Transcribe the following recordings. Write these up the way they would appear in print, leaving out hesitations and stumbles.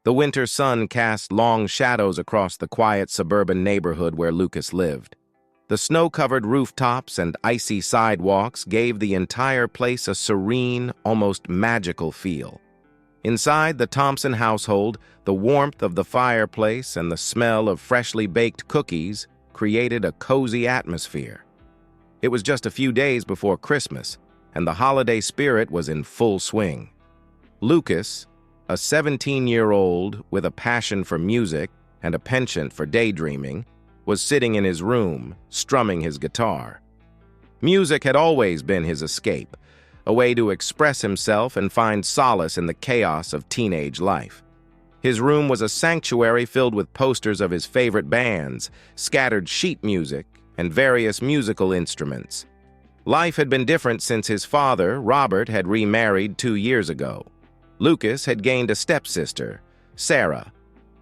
The winter sun cast long shadows across the quiet suburban neighborhood where Lucas lived. The snow-covered rooftops and icy sidewalks gave the entire place a serene, almost magical feel. Inside the Thompson household, the warmth of the fireplace and the smell of freshly baked cookies created a cozy atmosphere. It was just a few days before Christmas, and the holiday spirit was in full swing. Lucas, a 17-year-old with a passion for music and a penchant for daydreaming, was sitting in his room, strumming his guitar. Music had always been his escape, a way to express himself and find solace in the chaos of teenage life. His room was a sanctuary filled with posters of his favorite bands, scattered sheet music, and various musical instruments. Life had been different since his father, Robert, had remarried 2 years ago. Lucas had gained a stepsister, Sarah,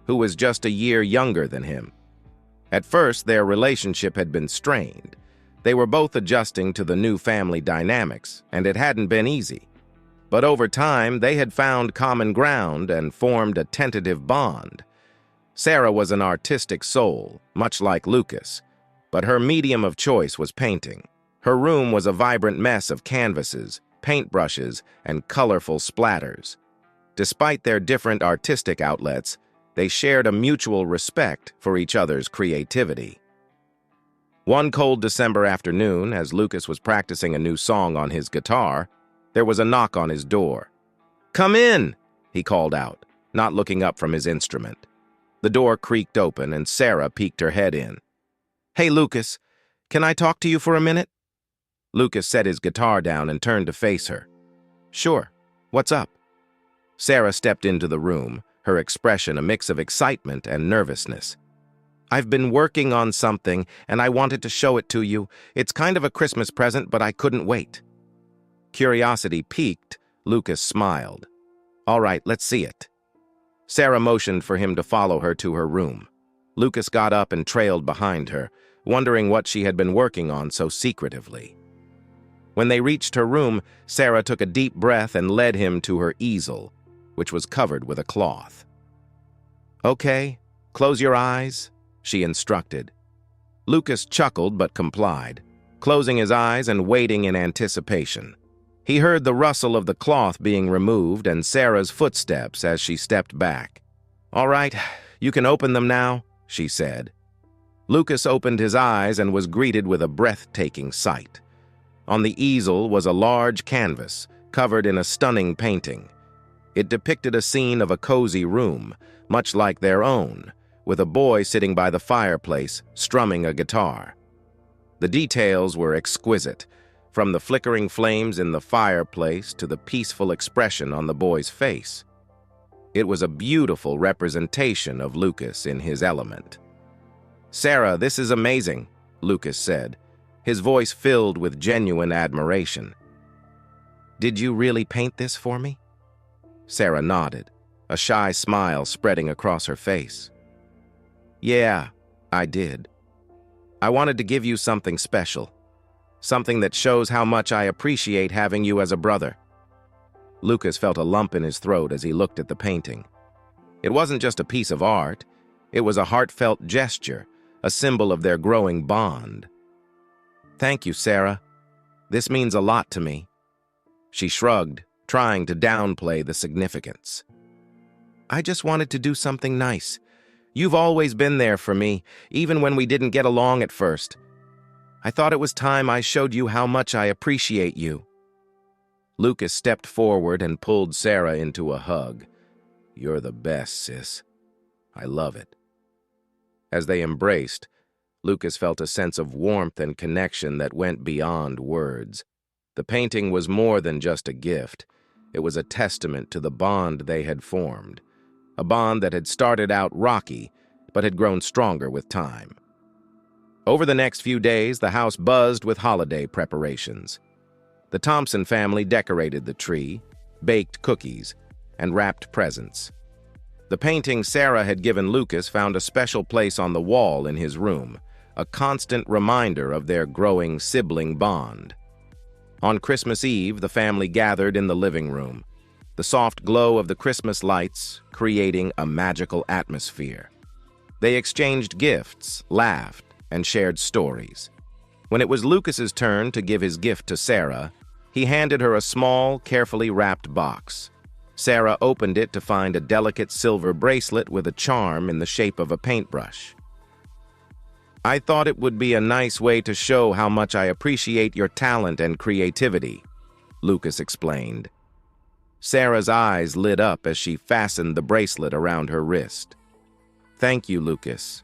who was just a year younger than him. At first, their relationship had been strained. They were both adjusting to the new family dynamics, and it hadn't been easy. But over time, they had found common ground and formed a tentative bond. Sarah was an artistic soul, much like Lucas, but her medium of choice was painting. Her room was a vibrant mess of canvases, paintbrushes, and colorful splatters. Despite their different artistic outlets, they shared a mutual respect for each other's creativity. One cold December afternoon, as Lucas was practicing a new song on his guitar, there was a knock on his door. "Come in," he called out, not looking up from his instrument. The door creaked open, and Sarah peeked her head in. "Hey, Lucas, can I talk to you for a minute?" Lucas set his guitar down and turned to face her. "Sure. What's up?" Sarah stepped into the room, her expression a mix of excitement and nervousness. "I've been working on something, and I wanted to show it to you. It's kind of a Christmas present, but I couldn't wait." Curiosity piqued, Lucas smiled. "All right, let's see it." Sarah motioned for him to follow her to her room. Lucas got up and trailed behind her, wondering what she had been working on so secretively. When they reached her room, Sarah took a deep breath and led him to her easel, which was covered with a cloth. "Okay, close your eyes," she instructed. Lucas chuckled but complied, closing his eyes and waiting in anticipation. He heard the rustle of the cloth being removed and Sarah's footsteps as she stepped back. "All right, you can open them now," she said. Lucas opened his eyes and was greeted with a breathtaking sight. On the easel was a large canvas, covered in a stunning painting. It depicted a scene of a cozy room, much like their own, with a boy sitting by the fireplace, strumming a guitar. The details were exquisite, from the flickering flames in the fireplace to the peaceful expression on the boy's face. It was a beautiful representation of Lucas in his element. "Sarah, this is amazing," Lucas said, his voice filled with genuine admiration. "Did you really paint this for me?" Sarah nodded, a shy smile spreading across her face. "Yeah, I did. I wanted to give you something special, something that shows how much I appreciate having you as a brother." Lucas felt a lump in his throat as he looked at the painting. It wasn't just a piece of art, it was a heartfelt gesture, a symbol of their growing bond. "Thank you, Sarah. This means a lot to me." She shrugged, trying to downplay the significance. "I just wanted to do something nice. You've always been there for me, even when we didn't get along at first. I thought it was time I showed you how much I appreciate you." Lucas stepped forward and pulled Sarah into a hug. "You're the best, sis. I love it." As they embraced, Lucas felt a sense of warmth and connection that went beyond words. The painting was more than just a gift. It was a testament to the bond they had formed, a bond that had started out rocky, but had grown stronger with time. Over the next few days, the house buzzed with holiday preparations. The Thompson family decorated the tree, baked cookies, and wrapped presents. The painting Sarah had given Lucas found a special place on the wall in his room, a constant reminder of their growing sibling bond. On Christmas Eve, the family gathered in the living room. the soft glow of the Christmas lights creating a magical atmosphere. They exchanged gifts, laughed, and shared stories. When it was Lucas's turn to give his gift to Sarah, he handed her a small, carefully wrapped box. Sarah opened it to find a delicate silver bracelet with a charm in the shape of a paintbrush. "I thought it would be a nice way to show how much I appreciate your talent and creativity," Lucas explained. Sarah's eyes lit up as she fastened the bracelet around her wrist. "Thank you, Lucas.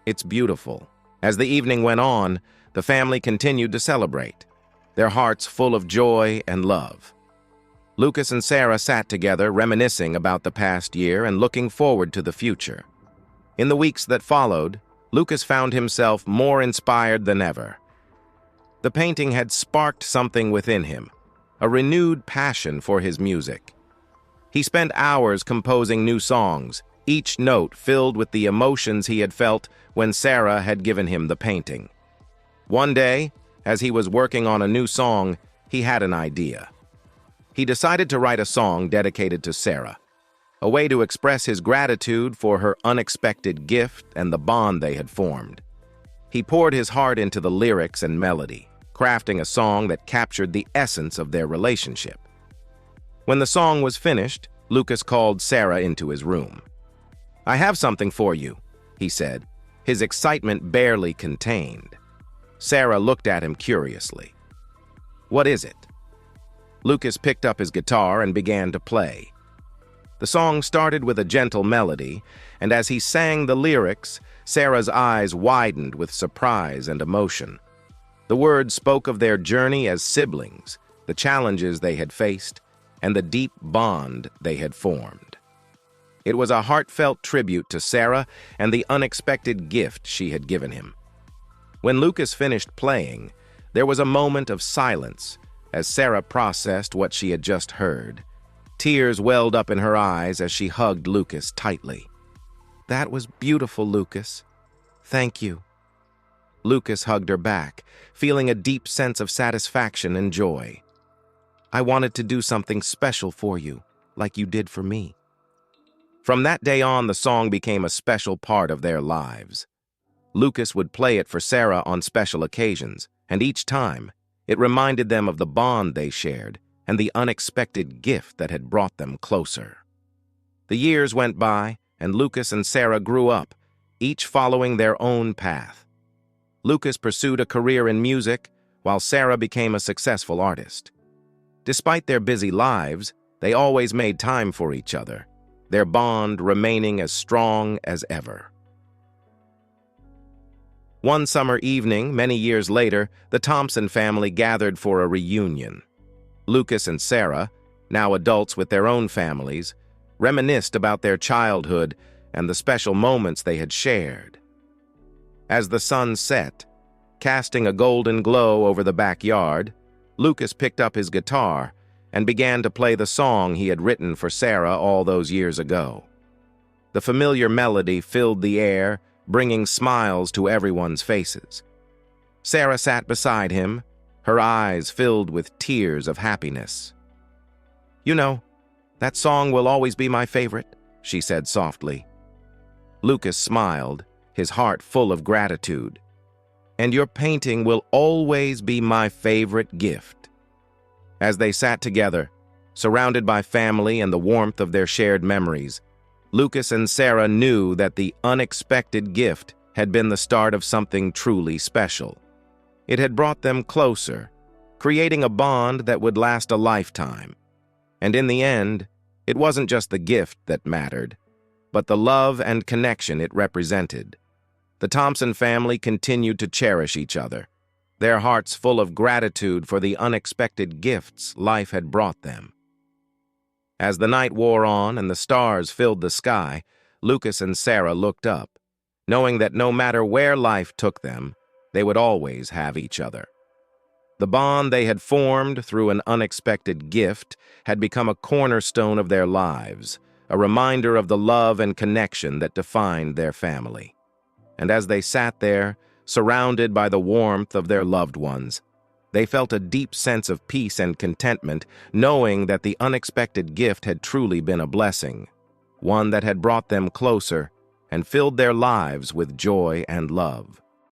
It's beautiful." As the evening went on, the family continued to celebrate, their hearts full of joy and love. Lucas and Sarah sat together, reminiscing about the past year and looking forward to the future. In the weeks that followed, Lucas found himself more inspired than ever. The painting had sparked something within him, a renewed passion for his music. He spent hours composing new songs, each note filled with the emotions he had felt when Sarah had given him the painting. One day, as he was working on a new song, he had an idea. He decided to write a song dedicated to Sarah, a way to express his gratitude for her unexpected gift and the bond they had formed. He poured his heart into the lyrics and melody, crafting a song that captured the essence of their relationship. When the song was finished, Lucas called Sarah into his room. "I have something for you," he said, his excitement barely contained. Sarah looked at him curiously. "What is it?" Lucas picked up his guitar and began to play. The song started with a gentle melody, and as he sang the lyrics, Sarah's eyes widened with surprise and emotion. The words spoke of their journey as siblings, the challenges they had faced, and the deep bond they had formed. It was a heartfelt tribute to Sarah and the unexpected gift she had given him. When Lucas finished playing, there was a moment of silence as Sarah processed what she had just heard. Tears welled up in her eyes as she hugged Lucas tightly. "That was beautiful, Lucas. Thank you." Lucas hugged her back, feeling a deep sense of satisfaction and joy. "I wanted to do something special for you, like you did for me." From that day on, the song became a special part of their lives. Lucas would play it for Sarah on special occasions, and each time, it reminded them of the bond they shared and the unexpected gift that had brought them closer. The years went by, and Lucas and Sarah grew up, each following their own path. Lucas pursued a career in music, while Sarah became a successful artist. Despite their busy lives, they always made time for each other, their bond remaining as strong as ever. One summer evening, many years later, the Thompson family gathered for a reunion. Lucas and Sarah, now adults with their own families, reminisced about their childhood and the special moments they had shared. As the sun set, casting a golden glow over the backyard, Lucas picked up his guitar and began to play the song he had written for Sarah all those years ago. The familiar melody filled the air, bringing smiles to everyone's faces. Sarah sat beside him, her eyes filled with tears of happiness. "You know, that song will always be my favorite," she said softly. Lucas smiled, his heart full of gratitude. "And your painting will always be my favorite gift." As they sat together, surrounded by family and the warmth of their shared memories, Lucas and Sarah knew that the unexpected gift had been the start of something truly special. It had brought them closer, creating a bond that would last a lifetime. And in the end, it wasn't just the gift that mattered, but the love and connection it represented. The Thompson family continued to cherish each other, their hearts full of gratitude for the unexpected gifts life had brought them. As the night wore on and the stars filled the sky, Lucas and Sarah looked up, knowing that no matter where life took them, they would always have each other. The bond they had formed through an unexpected gift had become a cornerstone of their lives, a reminder of the love and connection that defined their family. And as they sat there, surrounded by the warmth of their loved ones, They felt a deep sense of peace and contentment, knowing that the unexpected gift had truly been a blessing, one that had brought them closer and filled their lives with joy and love.